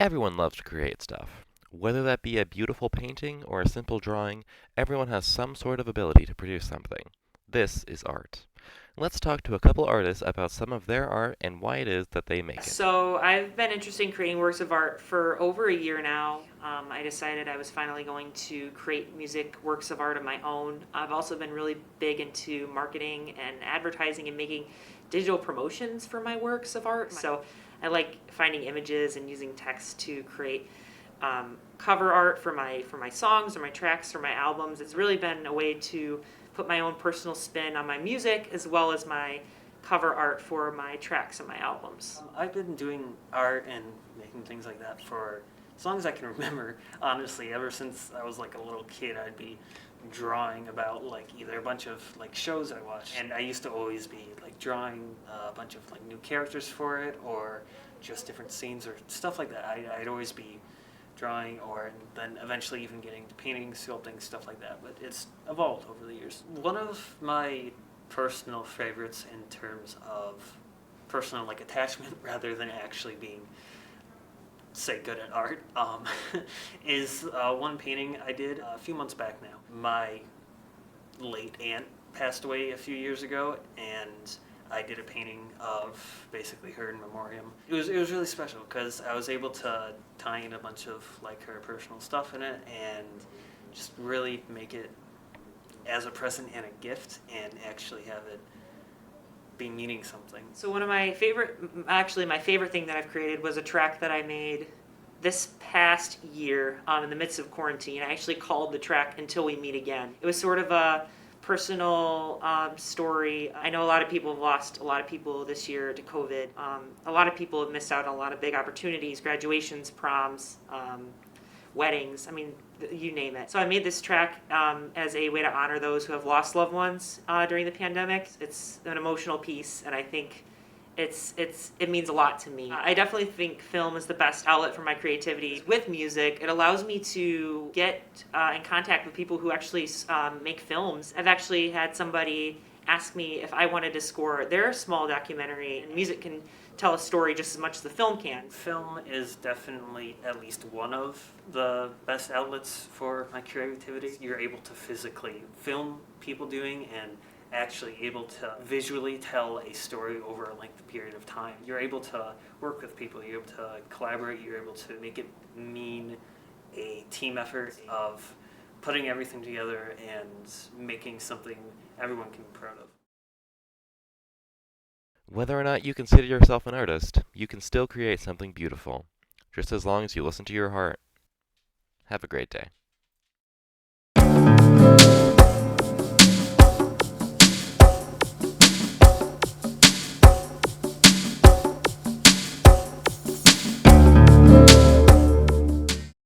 Everyone loves to create stuff. Whether that be a beautiful painting or a simple drawing, everyone has some sort of ability to produce something. This is art. Let's talk to a couple artists about some of their art and why it is that they make it. So I've been interested in creating works of art for over a year now. I decided I was finally going to create music works of art of my own. I've also been really big into marketing and advertising and making digital promotions for my works of art. So I like finding images and using text to create cover art for my songs or my tracks or my albums. It's really been a way to put my own personal spin on my music as well as my cover art for my tracks and my albums. I've been doing art and making things like that for as long as I can remember. Honestly, ever since I was like a little kid, I'd be drawing about like either a bunch of like shows I watched, and I used to always be like drawing a bunch of like new characters for it, or just different scenes or stuff like that. I'd always be drawing, or then eventually even getting to painting, sculpting, stuff like that. But it's evolved over the years. One of my personal favorites in terms of personal like attachment rather than actually being say good at art is one painting I did a few months back now. My late aunt passed away a few years ago, and I did a painting of basically her in memoriam. It was really special because I was able to tie in a bunch of like her personal stuff in it and just really make it as a present and a gift, and actually have it be meaning something. So one of my my favorite thing that I've created was a track that I made this past year in the midst of quarantine. I actually called the track "Until We Meet Again." It was sort of a personal story. I know a lot of people have lost a lot of people this year to COVID. A lot of people have missed out on a lot of big opportunities, graduations, proms, weddings. I mean, you name it. So I made this track as a way to honor those who have lost loved ones during the pandemic. It's an emotional piece, and I think it means a lot to me. I definitely think film is the best outlet for my creativity. With music, it allows me to get in contact with people who actually make films. I've actually had somebody ask me if I wanted to score their small documentary, and music can tell a story just as much as the film can. Film is definitely at least one of the best outlets for my creativity. You're able to physically film people doing and actually able to visually tell a story over a lengthy period of time. You're able to work with people, you're able to collaborate, you're able to make it mean a team effort of putting everything together and making something everyone can be proud of. Whether or not you consider yourself an artist, you can still create something beautiful, just as long as you listen to your heart. Have a great day.